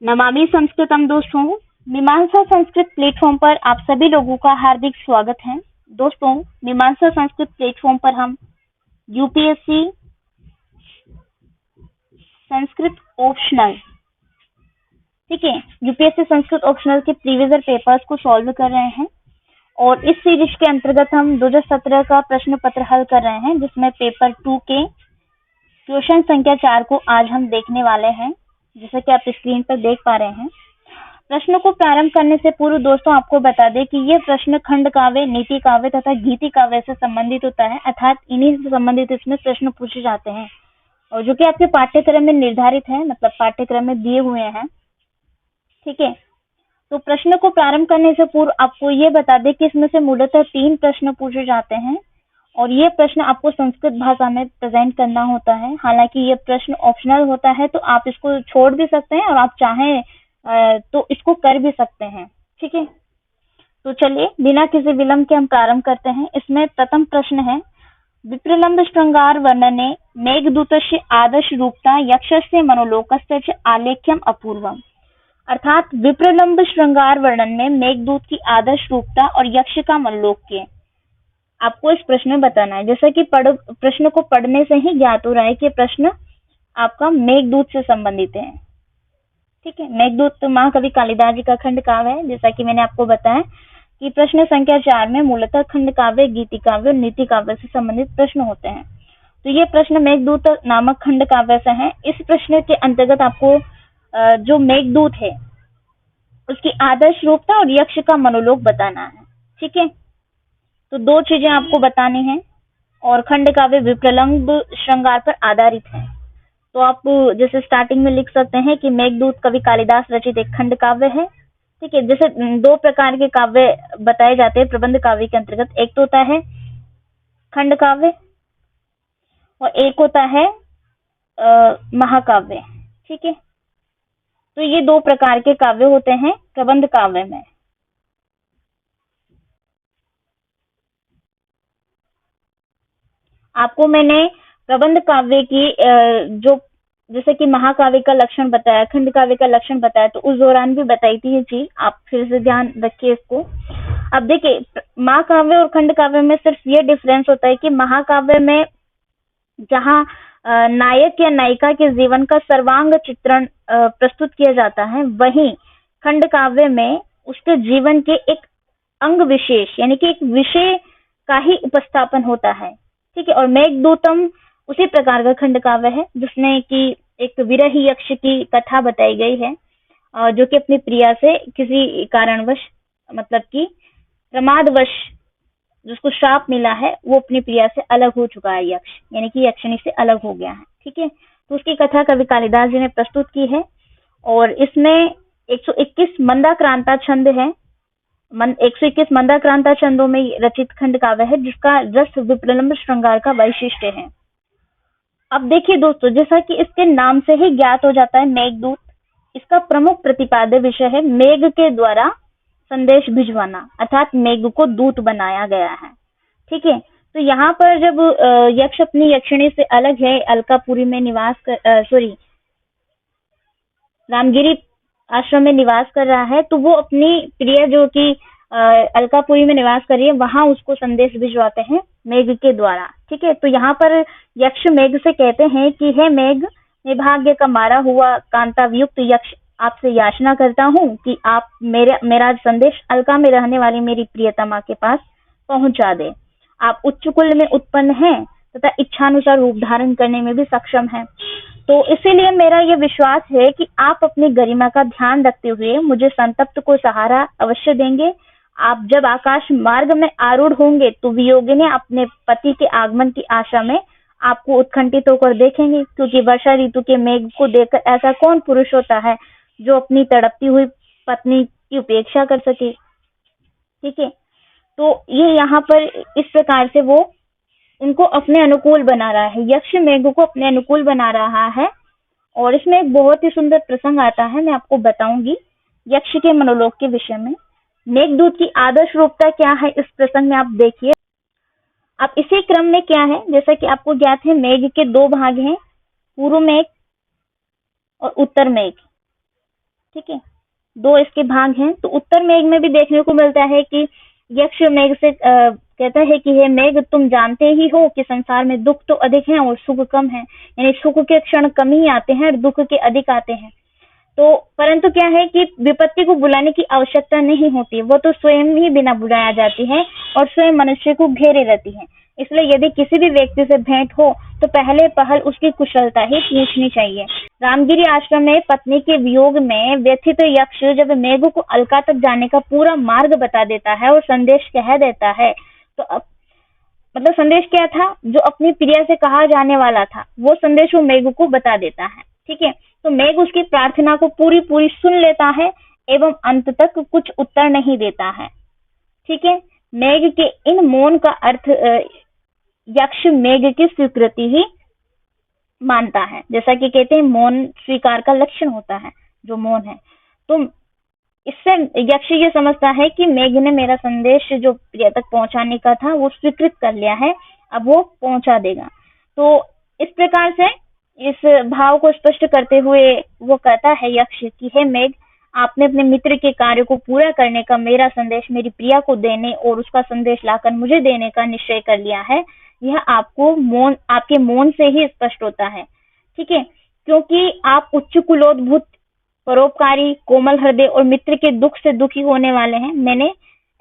नमामि संस्कृतम दोस्तों, मीमांसा संस्कृत प्लेटफॉर्म पर आप सभी लोगों का हार्दिक स्वागत है। दोस्तों, मीमांसा संस्कृत प्लेटफॉर्म पर हम यूपीएससी संस्कृत ऑप्शनल, ठीक है, यूपीएससी संस्कृत ऑप्शनल के प्रीवियस पेपर्स को सॉल्व कर रहे हैं और इस सीरीज के अंतर्गत हम 2017 का प्रश्न पत्र हल कर रहे हैं, जिसमें पेपर 2 के क्वेश्चन संख्या 4 को आज हम देखने वाले हैं, जैसा कि आप स्क्रीन पर देख पा रहे हैं। प्रश्न को प्रारंभ करने से पूर्व दोस्तों आपको बता दें कि ये प्रश्न खंड काव्य, नीति काव्य तथा गीति काव्य से संबंधित होता है, अर्थात इन्हीं से संबंधित इसमें प्रश्न पूछे जाते हैं और जो कि आपके पाठ्यक्रम में निर्धारित है, मतलब पाठ्यक्रम में दिए हुए हैं। ठीक है, तो प्रश्न को प्रारंभ करने से पूर्व आपको ये बता दें कि इसमें से मूलतः 3 प्रश्न पूछे जाते हैं और ये प्रश्न आपको संस्कृत भाषा में प्रेजेंट करना होता है। हालांकि ये प्रश्न ऑप्शनल होता है, तो आप इसको छोड़ भी सकते हैं और आप चाहें तो इसको कर भी सकते हैं। ठीक है, तो चलिए बिना किसी विलंब के हम प्रारंभ करते हैं। इसमें प्रथम प्रश्न है, विप्रलंब श्रृंगार वर्णने मेघदूतस्य आदर्श रूपता यक्षस्य मनोलोकस्य च आलेख्यम अपूर्वम। अर्थात विप्रलंब श्रृंगार वर्णन में मेघदूत की आदर्श रूपता और यक्ष का मनोलोक्य आपको इस प्रश्न में बताना है। जैसा कि प्रश्न को पढ़ने से ही ज्ञात हो रहा है कि प्रश्न आपका मेघदूत से संबंधित है। ठीक है, मेघदूत महाकवि कालिदास जी का खंड काव्य है। जैसा कि मैंने आपको बताया कि प्रश्न संख्या 4 में मूलतः खंड काव्य, गीति काव्य और नीति काव्य से संबंधित प्रश्न होते हैं। तो ये प्रश्न मेघदूत नामक खंड काव्य से है। इस प्रश्न के अंतर्गत आपको जो मेघदूत है उसकी आदर्श रूपता और यक्ष का मनोलोक बताना है। ठीक है, तो 2 चीजें आपको बतानी है और खंड काव्य विप्रलंब श्रृंगार पर आधारित है। तो आप जैसे स्टार्टिंग में लिख सकते हैं कि मेघदूत कवि कालिदास रचित एक खंड काव्य है। ठीक है, जैसे 2 प्रकार के काव्य बताए जाते हैं प्रबंध काव्य के अंतर्गत। एक तो होता है खंड काव्य और एक होता है महाकाव्य। ठीक है, तो ये 2 प्रकार के काव्य होते हैं प्रबंध काव्य में। आपको मैंने प्रबंध काव्य की जो जैसे कि महाकाव्य का लक्षण बताया, खंड काव्य का लक्षण बताया, तो उस दौरान भी बताई थी ये चीज। आप फिर से ध्यान रखिए इसको। अब देखिए, महाकाव्य और खंड काव्य में सिर्फ ये डिफरेंस होता है कि महाकाव्य में जहाँ नायक या नायिका के जीवन का सर्वांग चित्रण प्रस्तुत किया जाता है, वहीं खंड काव्य में उसके जीवन के एक अंग विशेष यानी कि एक विषय का ही उपस्थापन होता है। ठीक है, और मेघदूतम उसी प्रकार का खंड काव्य है जिसमें कि एक विरही यक्ष की कथा बताई गई है, जो कि अपनी प्रिया से किसी कारणवश, मतलब कि प्रमादवश जिसको श्राप मिला है, वो अपनी प्रिया से अलग हो चुका है, यक्ष यानी कि यक्षिणी से अलग हो गया है। ठीक है, तो उसकी कथा कवि कालिदास जी ने प्रस्तुत की है और इसमें 121 मंदाक्रांता छंद है। 121 मंदाक्रांता छंदों में रचित खंड काव्य है, जिसका रस विप्रलंब श्रृंगार का वैशिष्ट्य है। अब देखिए दोस्तों, जैसा कि इसके नाम से ही ज्ञात हो जाता है, मेघदूत इसका प्रमुख प्रतिपाद्य विषय है। मेघ के द्वारा संदेश भिजवाना, अर्थात मेघ को दूत बनाया गया है। ठीक है, तो यहाँ पर जब यक्ष अपनी यक्षिणी से अलग है, अलकापुरी में निवास कर रामगिरी आश्रम में निवास कर रहा है, तो वो अपनी प्रिय जो कि अलकापुरी में निवास कर रही है, वहां उसको संदेश भिजवाते हैं मेघ के द्वारा। ठीक है, तो यहाँ पर यक्ष मेघ से कहते हैं कि हे मेघ, मैं भाग्य का मारा हुआ कांतायुक्त यक्ष आपसे याचना करता हूँ कि आप मेरा संदेश अलका में रहने वाली मेरी प्रियतमा के पास पहुंचा दे। आप उच्च कुल में उत्पन्न हैं तथा इच्छानुसार रूप धारण करने में भी सक्षम हैं, तो इसीलिए मेरा ये विश्वास है कि आप अपनी गरिमा का ध्यान रखते हुए मुझे संतप्त को सहारा अवश्य देंगे। आप जब आकाश मार्ग में आरूढ़ होंगे तो वियोगिनी अपने पति के आगमन की आशा में आपको उत्कंठित होकर देखेंगे, क्योंकि वर्षा ऋतु के मेघ को देखकर ऐसा कौन पुरुष होता है जो अपनी तड़पती हुई पत्नी की उपेक्षा कर सके। ठीक है, तो ये यहाँ पर इस प्रकार से वो उनको अपने अनुकूल बना रहा है, यक्ष मेघ को अपने अनुकूल बना रहा है। और इसमें एक बहुत ही सुंदर प्रसंग आता है, मैं आपको बताऊंगी यक्ष के मनोलोक के विषय में। मेघदूत की आदर्श रूपता क्या है, इस प्रसंग में आप देखिए। अब इसी क्रम में क्या है, जैसा कि आपको ज्ञात है, मेघ के 2 भाग हैं, पूर्व मेघ और उत्तर मेघ। ठीक है, दो इसके भाग हैं। तो उत्तर मेघ में भी देखने को मिलता है कि यक्ष मेघ से कहता है कि हे मेघ, तुम जानते ही हो कि संसार में दुख तो अधिक है और सुख कम है, यानी सुख के क्षण कम ही आते हैं और दुख के अधिक आते हैं। तो परंतु क्या है कि विपत्ति को बुलाने की आवश्यकता नहीं होती, वो तो स्वयं ही बिना बुलाया जाती है और स्वयं मनुष्य को घेरे रहती है। इसलिए यदि किसी भी व्यक्ति से भेंट हो तो पहले पहल उसकी कुशलता ही पूछनी चाहिए। रामगिरी आश्रम में पत्नी के वियोग में व्यथित यक्ष जब मेघ को अलका तक जाने का पूरा मार्ग बता देता है और संदेश कह देता है, तो अब मतलब संदेश क्या था, जो अपनी प्रिया से कहा जाने वाला था वो संदेश वो मेघ को बता देता है। ठीक है, तो मेघ उसकी प्रार्थना को पूरी पूरी सुन लेता है एवं अंत तक कुछ उत्तर नहीं देता है। ठीक है, मेघ के इन मौन का अर्थ यक्ष मेघ की स्वीकृति ही मानता है। जैसा कि कहते हैं मौन स्वीकार का लक्षण होता है, जो मौन है। तो इससे यक्ष ये समझता है कि मेघ ने मेरा संदेश जो प्रिया तक पहुंचाने का था वो स्वीकृत कर लिया है, अब वो पहुंचा देगा। तो इस प्रकार से इस भाव को स्पष्ट करते हुए वो कहता है यक्ष कि हे मेघ, आपने अपने मित्र के कार्य को पूरा करने का मेरा संदेश मेरी प्रिया को देने और उसका संदेश लाकर मुझे देने का निश्चय कर लिया है। यह आपके मौन से ही स्पष्ट होता है। ठीक है, क्योंकि आप उच्च कुलोद्भूत, परोपकारी, कोमल हृदय और मित्र के दुख से दुखी होने वाले हैं। मैंने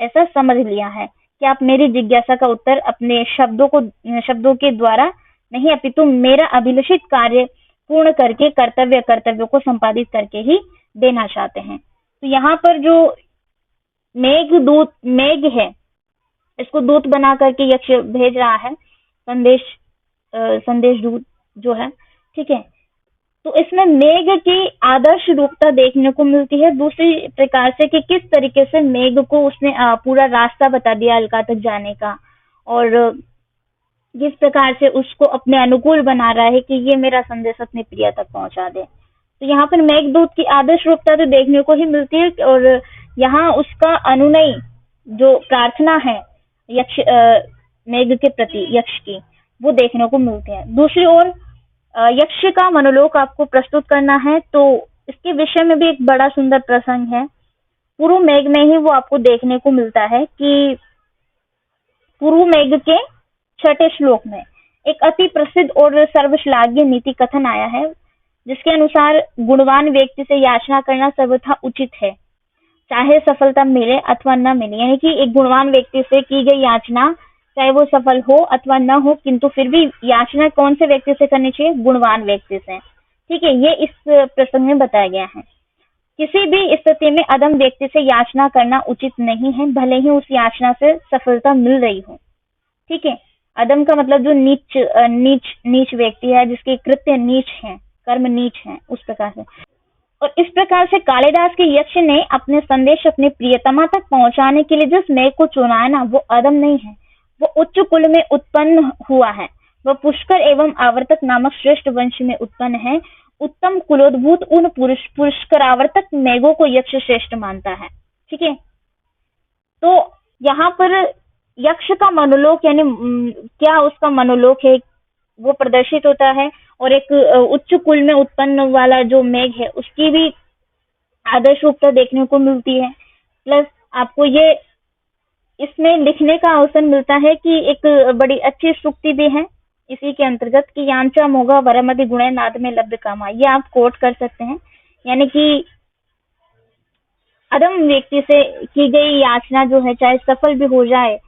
ऐसा समझ लिया है कि आप मेरी जिज्ञासा का उत्तर अपने शब्दों के द्वारा नहीं, अपितु मेरा अभिलषित कार्य पूर्ण करके कर्तव्य को संपादित करके ही देना चाहते हैं। तो यहाँ पर जो मेघ है, इसको दूत बना करके यक्ष भेज रहा है, संदेश दूत जो है। ठीक है, तो इसमें मेघ की आदर्श रूपता देखने को मिलती है दूसरी प्रकार से कि किस तरीके से मेघ को उसने पूरा रास्ता बता दिया अलका तक जाने का, और जिस प्रकार से उसको अपने अनुकूल बना रहा है कि ये मेरा संदेश अपनी प्रिया तक पहुंचा दे। तो यहाँ पर मेघदूत की आदर्श रूपता तो देखने को ही मिलती है, और यहाँ उसका अनुनय जो प्रार्थना है यक्ष मेघ के प्रति यक्ष की, वो देखने को मिलती है। दूसरी ओर यक्ष का मनोलोक आपको प्रस्तुत करना है, तो इसके विषय में भी एक बड़ा सुंदर प्रसंग है। पूर्व मेघ में ही वो आपको देखने को मिलता है कि पूर्व मेघ के 6ठे श्लोक में एक अति प्रसिद्ध और सर्वश्लाघ्य नीति कथन आया है, जिसके अनुसार गुणवान व्यक्ति से याचना करना सर्वथा उचित है, चाहे सफलता मिले अथवा न मिले। यानी कि एक गुणवान व्यक्ति से की गई याचना, चाहे वो सफल हो अथवा न हो, किंतु फिर भी याचना कौन से व्यक्ति से करनी चाहिए? गुणवान व्यक्ति से। ठीक है, ये इस प्रसंग में बताया गया है। किसी भी स्थिति में अधम व्यक्ति से याचना करना उचित नहीं है, भले ही उस याचना से सफलता मिल रही हो। ठीक है, अधम का मतलब जो नीच व्यक्ति है, जिसके कृत्य नीच है, कर्म नीच है, उस प्रकार से। और इस प्रकार से कालिदास के यक्ष ने अपने संदेश अपने प्रियतमा तक पहुंचाने के लिए जिस मेघ को चुना है ना, वो अधम नहीं है, वो उच्च कुल में उत्पन्न हुआ है। वह पुष्कर एवं आवर्तक नामक श्रेष्ठ वंश में उत्पन्न है। उत्तम कुलोद्भूत उन पुष्करावर्तक मेघों को यक्ष श्रेष्ठ मानता है। ठीक है, तो यहाँ पर यक्ष का मनोलोक यानी क्या उसका मनोलोक है वो प्रदर्शित होता है, और एक उच्च कुल में उत्पन्न वाला जो मेघ है उसकी भी आदर्श रूपता देखने को मिलती है। प्लस आपको ये इसमें लिखने का अवसर मिलता है कि एक बड़ी अच्छी सूक्ति भी है इसी के अंतर्गत कि यांचा मोगा वरमति गुणे नाद में लब्ध कामा, ये आप कोट कर सकते हैं। यानी कि अधम व्यक्ति से की गई याचना जो है, चाहे सफल भी हो जाए,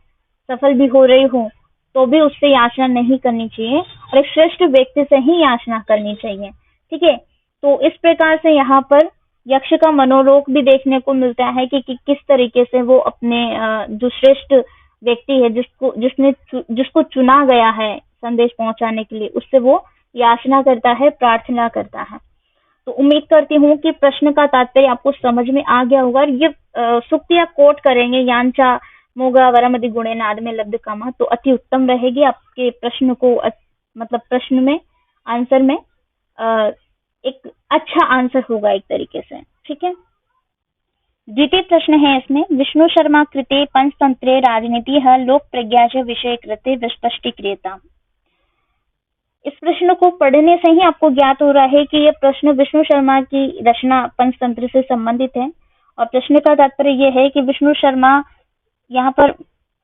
सफल भी हो रही हो, तो भी उससे याचना नहीं करनी चाहिए और एक श्रेष्ठ व्यक्ति से ही याचना करनी चाहिए। ठीक है, तो इस प्रकार से यहाँ पर यक्ष का मनोलोक भी देखने को मिलता है कि किस तरीके से वो अपने जो श्रेष्ठ व्यक्ति है, जिसको चुना गया है संदेश पहुंचाने के लिए, उससे वो याचना करता है, प्रार्थना करता है। तो उम्मीद करती हूँ कि प्रश्न का तात्पर्य आपको समझ में आ गया होगा। ये सूक्ति आप कोट करेंगे, यांचा मोगा वरमति गुणे नाद में लब्ध कामा, तो अति उत्तम रहेगी। आपके प्रश्न को मतलब प्रश्न में आंसर में एक अच्छा आंसर होगा एक तरीके से। ठीक है, द्वितीय प्रश्न है इसमें, विष्णु शर्मा कृते पंचतंत्रे राजनीति लोक प्रज्ञा विषय कृते विस्पष्टीक्रियता। इस प्रश्न को पढ़ने से ही आपको ज्ञात हो रहा है कि यह प्रश्न विष्णु शर्मा की रचना पंचतंत्र से संबंधित है। और प्रश्न का तात्पर्य यह है कि विष्णु शर्मा, यहाँ पर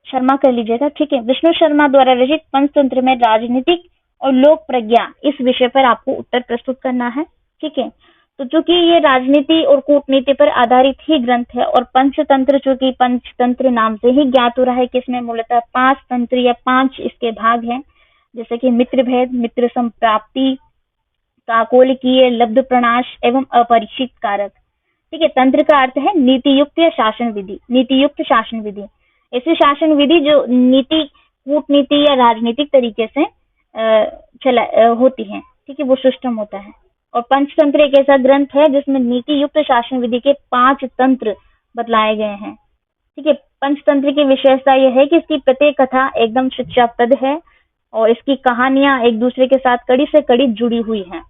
शर्मा कर लीजिएगा, ठीक है, विष्णु शर्मा द्वारा रचित पंचतंत्र में राजनीतिक और लोक प्रज्ञा इस विषय पर आपको उत्तर प्रस्तुत करना है। ठीक है, तो चूंकि ये राजनीति और कूटनीति पर आधारित ही ग्रंथ है और पंचतंत्र, चूंकि पंचतंत्र नाम से ही ज्ञात हो रहा है कि इसमें मूलतः 5 तंत्र या 5 इसके भाग हैं, जैसे कि मित्र भेद, मित्र संप्राप्ति, काकोलिकीय, लब्ध प्रणाश एवं अपरिचित कारक। ठीक है, तंत्र का अर्थ है नीति युक्त या शासन विधि, नीति युक्त शासन विधि, ऐसी शासन विधि जो नीति, कूटनीति या राजनीतिक तरीके से होती है। ठीक है, वो सिस्टम होता है। और पंचतंत्र एक ऐसा ग्रंथ है जिसमें नीति युक्त शासन विधि के 5 तंत्र बतलाए गए हैं। ठीक है, पंचतंत्र की विशेषता यह है कि इसकी प्रत्येक कथा एकदम शिक्षाप्रद है और इसकी कहानियां एक दूसरे के साथ कड़ी से कड़ी जुड़ी हुई हैं।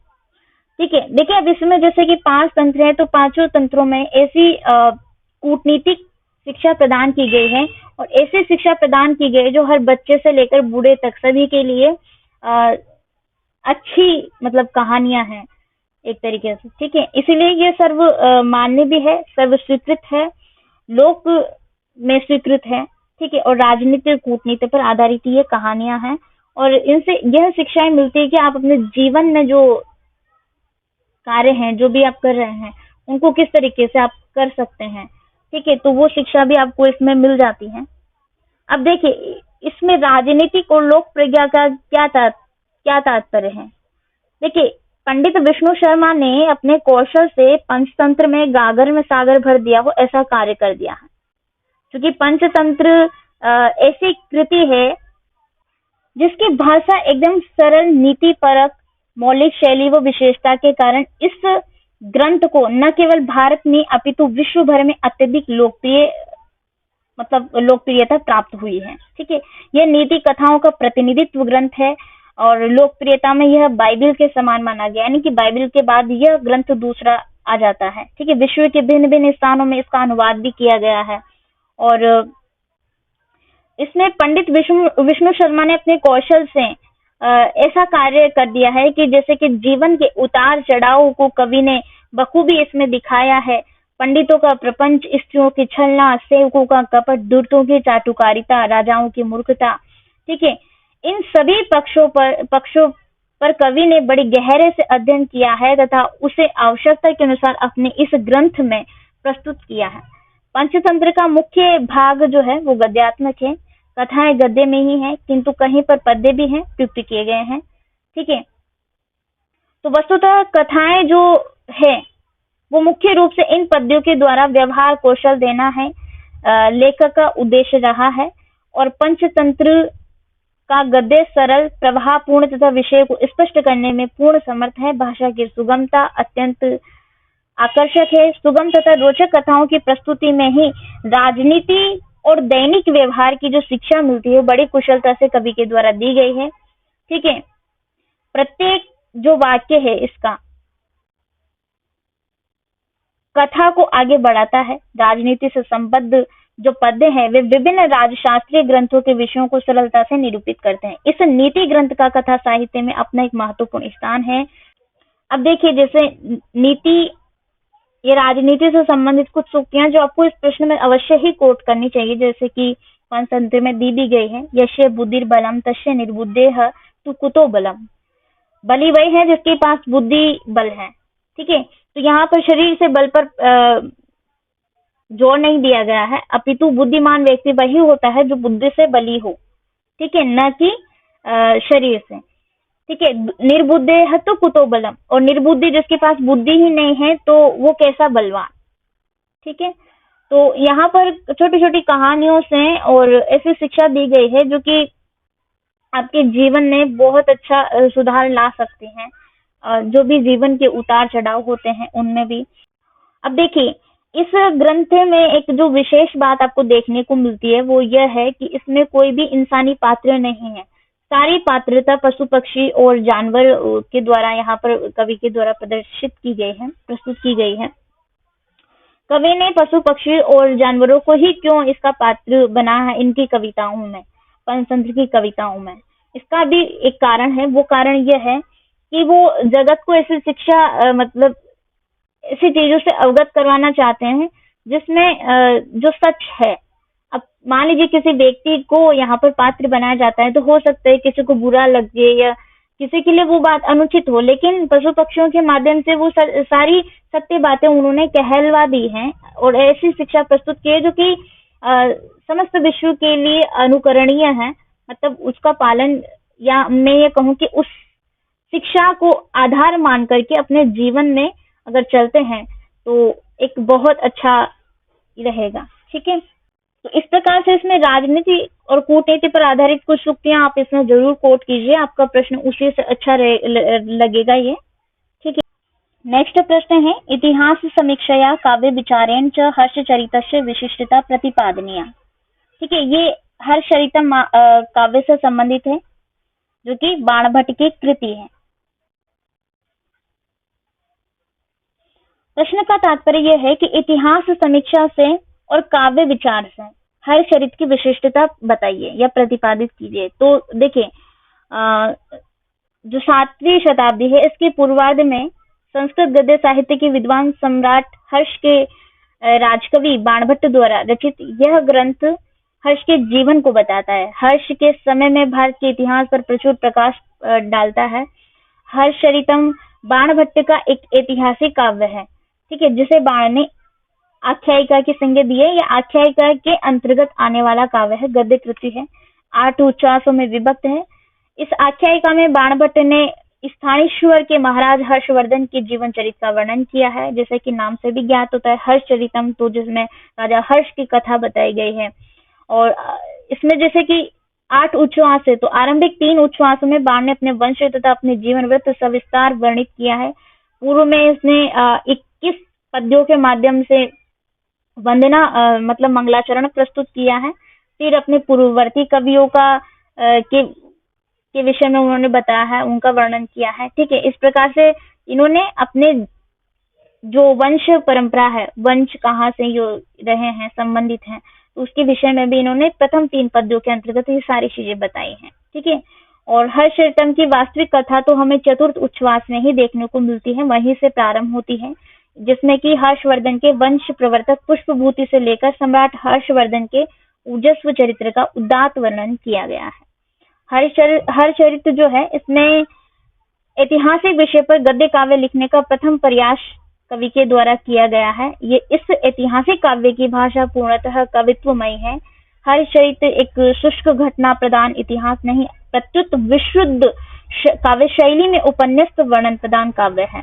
ठीक है, देखिए अब इसमें जैसे कि 5 तंत्र हैं, तो पांचों तंत्रों में ऐसी कूटनीतिक शिक्षा प्रदान की गई है और ऐसी शिक्षा प्रदान की गई जो हर बच्चे से लेकर बूढ़े तक सभी के लिए अच्छी मतलब कहानियां हैं एक तरीके से। ठीक है, इसीलिए ये सर्व मान्य भी है, सर्व स्वीकृत है, लोक में स्वीकृत है। ठीक है, और राजनीति और कूटनीति पर आधारित ये कहानियां हैं और इनसे यह शिक्षाएं मिलती है कि आप अपने जीवन में जो कार्य हैं, जो भी आप कर रहे हैं, उनको किस तरीके से आप कर सकते हैं। ठीक है, तो वो शिक्षा भी आपको इसमें मिल जाती है। अब देखिए इसमें राजनीतिक और लोक प्रज्ञा का क्या तात्पर्य है। देखिए पंडित विष्णु शर्मा ने अपने कौशल से पंचतंत्र में गागर में सागर भर दिया हो ऐसा कार्य कर दिया है। क्योंकि पंचतंत्र ऐसी कृति है जिसकी भाषा एकदम सरल, नीति परक, मौलिक शैली व विशेषता के कारण इस ग्रंथ को न केवल भारत में अपितु विश्व भर में अत्यधिक लोकप्रियता प्राप्त हुई है। ठीक है, यह नीति कथाओं का प्रतिनिधित्व ग्रंथ है और लोकप्रियता में यह बाइबल के समान माना गया, यानी कि बाइबल के बाद यह ग्रंथ दूसरा आ जाता है। ठीक है, विश्व के भिन्न भिन्न स्थानों में इसका अनुवाद भी किया गया है और इसमें पंडित विष्णु शर्मा ने अपने कौशल से ऐसा कार्य कर दिया है कि जैसे कि जीवन के उतार चढ़ाव को कवि ने बखूबी इसमें दिखाया है। पंडितों का प्रपंच, स्त्रियों की छलना, सेवकों का कपट, दूतों की चाटुकारिता, राजाओं की मूर्खता। ठीक है, इन सभी पक्षों पर कवि ने बड़ी गहरे से अध्ययन किया है तथा उसे आवश्यकता के अनुसार अपने इस ग्रंथ में प्रस्तुत किया है। पंचतंत्र का मुख्य भाग जो है वो गद्यात्मक है, कथाएं गद्य में ही है, किंतु कहीं पर पद्य भी हैं, प्रयुक्त किए गए हैं। ठीक है, तो वस्तुतः कथाएं जो है वो मुख्य रूप से इन पद्यों के द्वारा व्यवहार कौशल देना है, लेखक का उद्देश्य रहा है। और पंचतंत्र का गद्य सरल, प्रवाहपूर्ण तथा विषय को स्पष्ट करने में पूर्ण समर्थ है। भाषा की सुगमता अत्यंत आकर्षक है। सुगम तथा रोचक कथाओं की प्रस्तुति में ही राजनीति और दैनिक व्यवहार की जो शिक्षा मिलती है बड़ी कुशलता से कवि के द्वारा दी गई है। ठीक है, प्रत्येक जो वाक्य है इसका कथा को आगे बढ़ाता है। राजनीति से संबद्ध जो पद्य हैं वे विभिन्न राजशास्त्रीय ग्रंथों के विषयों को सरलता से निरूपित करते हैं। इस नीति ग्रंथ का कथा साहित्य में अपना एक महत्वपूर्ण स्थान है। अब देखिए जैसे नीति या राजनीति से संबंधित कुछ सूक्तियां जो आपको इस प्रश्न में अवश्य ही कोट करनी चाहिए, जैसे कि पंचतंत्र में दी भी गई है। यस्य बुद्धिर बलम तस्य निर्बुद्धेह तु कुतो बलम। बली वही है जिसके पास बुद्धि बल है। ठीक है, तो यहाँ पर शरीर से बल पर जोर नहीं दिया गया है, अपितु बुद्धिमान व्यक्ति वही होता है जो बुद्धि से बली हो। ठीक है, न कि शरीर से। ठीक है, निर्बुद्धेह तो कुतो बलम, और निर्बुद्धि जिसके पास बुद्धि ही नहीं है तो वो कैसा बलवान। ठीक है, तो यहाँ पर छोटी छोटी कहानियों से और ऐसी शिक्षा दी गई है जो कि आपके जीवन में बहुत अच्छा सुधार ला सकती हैं, जो भी जीवन के उतार चढ़ाव होते हैं उनमें भी। अब देखिए इस ग्रंथ में एक जो विशेष बात आपको देखने को मिलती है वो यह है कि इसमें कोई भी इंसानी पात्र नहीं है। सारी पात्रता पशु पक्षी और जानवर के द्वारा यहाँ पर कवि के द्वारा प्रदर्शित की गई है, प्रस्तुत की गई है। कवि ने पशु पक्षी और जानवरों को ही क्यों इसका पात्र बना है इनकी कविताओं में, पंचतंत्र की कविताओं में। इसका भी एक कारण है। वो कारण यह है कि वो जगत को ऐसी शिक्षा मतलब ऐसी चीजों से अवगत करवाना चाहते हैं जिसमें जो सच है। अब मान लीजिए किसी व्यक्ति को यहाँ पर पात्र बनाया जाता है, तो हो सकता है किसी को बुरा लगे या किसी के लिए वो बात अनुचित हो, लेकिन पशु पक्षियों के माध्यम से वो सारी सत्य बातें उन्होंने कहलवा दी हैं और ऐसी शिक्षा प्रस्तुत की है जो कि समस्त विश्व के लिए अनुकरणीय है। मतलब उसका पालन, या मैं ये कहूँ कि उस शिक्षा को आधार मान करके अपने जीवन में अगर चलते हैं तो एक बहुत अच्छा रहेगा। ठीक है, तो इस प्रकार से इसमें राजनीति और कूटनीति पर आधारित कुछ उक्तियां आप इसमें जरूर कोट कीजिए, आपका प्रश्न उसी से अच्छा लगेगा ये। ठीक है, नेक्स्ट प्रश्न है, इतिहास समीक्षया काव्य विचारेण च हर्षचरितस्य विशिष्टता प्रतिपादनीया। ठीक है, ये हर्षचरितम काव्य से संबंधित है जो कि बाणभट्ट की कृति है। प्रश्न का तात्पर्य यह है कि इतिहास समीक्षा से और काव्य विचार से हर चरित्र की विशिष्टता बताइए या प्रतिपादित कीजिए। तो देखिए, जो 7वीं शताब्दी है इसके पूर्वार्ध में संस्कृत गद्य साहित्य के विद्वान सम्राट हर्ष के राजकवि बाणभट्ट द्वारा रचित यह ग्रंथ हर्ष के जीवन को बताता है। हर्ष के समय में भारत के इतिहास पर प्रचुर प्रकाश डालता है। हर्षचरितम बाणभट्ट का एक ऐतिहासिक काव्य है, ठीक है, जिसे बाण ने आख्यायिका की संज्ञा दी है। यह आख्यायिका के अंतर्गत आने वाला काव्य है, गद्य कृति है, 8 उच्चासों में विभक्त है। इस आख्यायिका में बाणभट्ट ने स्थानीश्वर के महाराज हर्षवर्धन के जीवन चरित्र का वर्णन किया है, जैसे कि नाम से भी ज्ञात होता है हर्षचरितम, तो जिसमें राजा हर्ष की कथा बताई गई है। और इसमें जैसे कि 8 उच्छ्वास है, तो आरंभिक 3 उच्छ्वासों में बाण ने अपने वंश तथा अपने जीवन वृत्त सविस्तार वर्णित किया है। पूर्व में इसने 21 पद्यों के माध्यम से वंदना मतलब मंगलाचरण प्रस्तुत किया है। फिर अपने पूर्ववर्ती कवियों का के विषय में उन्होंने बताया है, उनका वर्णन किया है। ठीक है, इस प्रकार से इन्होंने अपने जो वंश परंपरा है, वंश कहाँ से जो रहे हैं, संबंधित हैं, तो उसके विषय में भी इन्होंने प्रथम 3 पद्यों के अंतर्गत ये सारी चीजें बताई हैं। ठीक है, और हर्षचरितम की वास्तविक कथा तो हमें चतुर्थ उच्छ्वास में ही देखने को मिलती है, वहीं से प्रारंभ होती है, जिसमें कि हर्षवर्धन के वंश प्रवर्तक पुष्पभूति से लेकर सम्राट हर्षवर्धन के ऊर्जस्व चरित्र का उदात्त वर्णन किया गया है। हर्षचरित जो है, इसमें ऐतिहासिक विषय पर गद्य काव्य लिखने का प्रथम प्रयास कवि के द्वारा किया गया है। ये इस ऐतिहासिक काव्य की भाषा पूर्णतः कवित्वमयी है। हर्षचरित एक शुष्क घटना प्रदान इतिहास नहीं, प्रत्युत विशुद्ध काव्य शैली में उपन्यस्त वर्णन प्रदान काव्य है।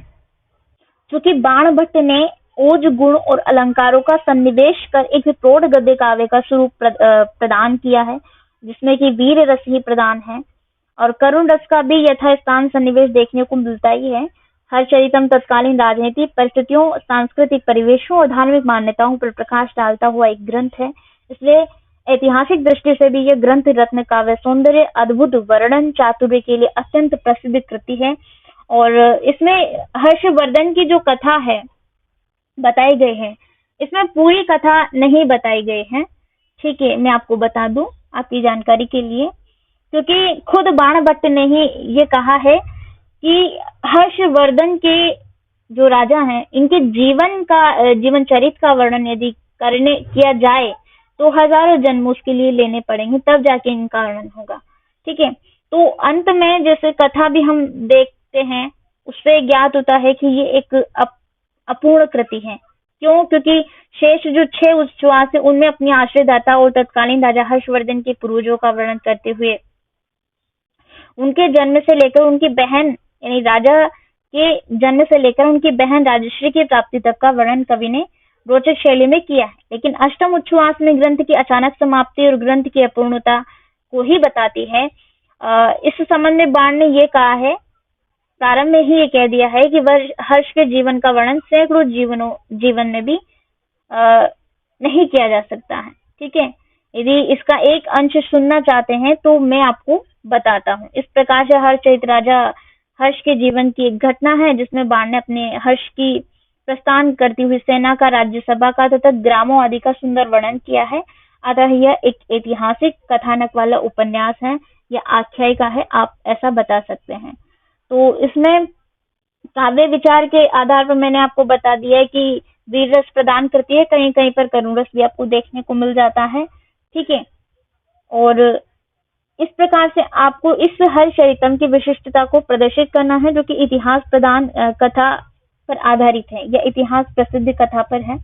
चूंकि बाणभट्ट ने ओज, गुण और अलंकारों का सन्निवेश कर एक प्रौढ़ गद्य काव्य का स्वरूप प्रदान किया है, जिसमें कि वीर रस ही प्रदान है और करुण रस का भी यथास्थान सन्निवेश देखने को मिलता ही है। हर्षचरितम तत्कालीन राजनीतिक परिस्थितियों, सांस्कृतिक परिवेशों और धार्मिक मान्यताओं पर प्रकाश डालता हुआ एक ग्रंथ है। इसलिए ऐतिहासिक दृष्टि से भी यह ग्रंथ रत्न काव्य सौंदर्य, अद्भुत वर्णन चातुर्य के लिए अत्यंत प्रसिद्ध कृति है। और इसमें हर्षवर्धन की जो कथा है बताई गई है, इसमें पूरी कथा नहीं बताई गई है। ठीक है, मैं आपको बता दूं आपकी जानकारी के लिए, क्योंकि खुद बाणभट्ट ने ही ये कहा है कि हर्षवर्धन के जो राजा हैं, इनके जीवन चरित्र का वर्णन यदि किया जाए तो हजारों जन्म उसके लिए लेने पड़ेंगे, तब जाके इनका वर्णन होगा। ठीक है, तो अंत में जैसे कथा भी हम देखते हैं, उससे ज्ञात होता है कि ये एक अपूर्ण कृति है। क्यों? क्योंकि शेष जो 6 उच्छ्वास है, उनमें अपनी आश्रयदाता और तत्कालीन राजा हर्षवर्धन के पूर्वजों का वर्णन करते हुए उनके जन्म से लेकर उनकी बहन, यानी राजा के जन्म से लेकर उनकी बहन राजश्री की प्राप्ति तक का वर्णन कवि ने रोचक शैली में किया है। लेकिन अष्टम उच्छ्वास में ग्रंथ की अचानक समाप्ति और ग्रंथ की अपूर्णता को ही बताती है। इस संबंध में बाण ने ये कहा है, प्रारंभ में ही ये कह दिया है कि वह हर्ष के जीवन का वर्णन सैकड़ों जीवन में भी नहीं किया जा सकता है। ठीक है, यदि इसका एक अंश सुनना चाहते हैं तो मैं आपको बताता हूँ। इस प्रकार से हर्षचरित राजा हर्ष के जीवन की एक घटना है, जिसमें बाण ने अपने हर्ष की प्रस्थान करती हुई सेना का, राज्यसभा का तथा ग्रामों आदि का सुंदर वर्णन किया है। अतः यह एक ऐतिहासिक कथानक वाला उपन्यास है। या आख्यायिका है, आप ऐसा बता सकते हैं। तो इसमें काव्य विचार के आधार पर मैंने आपको बता दिया है कि वीर रस प्रदान करती है, कहीं कहीं पर करुण रस भी आपको देखने को मिल जाता है। ठीक है। और इस प्रकार से आपको इस हर्षचरितम की विशिष्टता को प्रदर्शित करना है, जो कि इतिहास प्रदान कथा पर आधारित है या इतिहास प्रसिद्ध कथा पर है।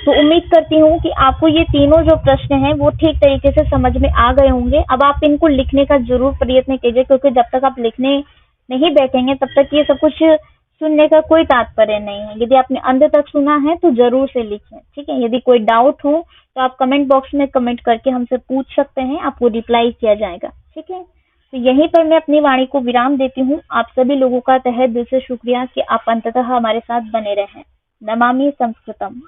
तो उम्मीद करती हूँ कि आपको ये तीनों जो प्रश्न हैं वो ठीक तरीके से समझ में आ गए होंगे। अब आप इनको लिखने का जरूर प्रयत्न कीजिए, क्योंकि जब तक आप लिखने नहीं बैठेंगे तब तक ये सब कुछ सुनने का कोई तात्पर्य नहीं है। यदि आपने अंत तक सुना है तो जरूर से लिखें। ठीक है। यदि कोई डाउट हो तो आप कमेंट बॉक्स में कमेंट करके हमसे पूछ सकते हैं, आपको रिप्लाई किया जाएगा। ठीक है। तो यहीं पर मैं अपनी वाणी को विराम देती हूँ। आप सभी लोगों का तहे दिल से शुक्रिया कि आप अंततः हमारे साथ बने रहे। नमामि संस्कृतम।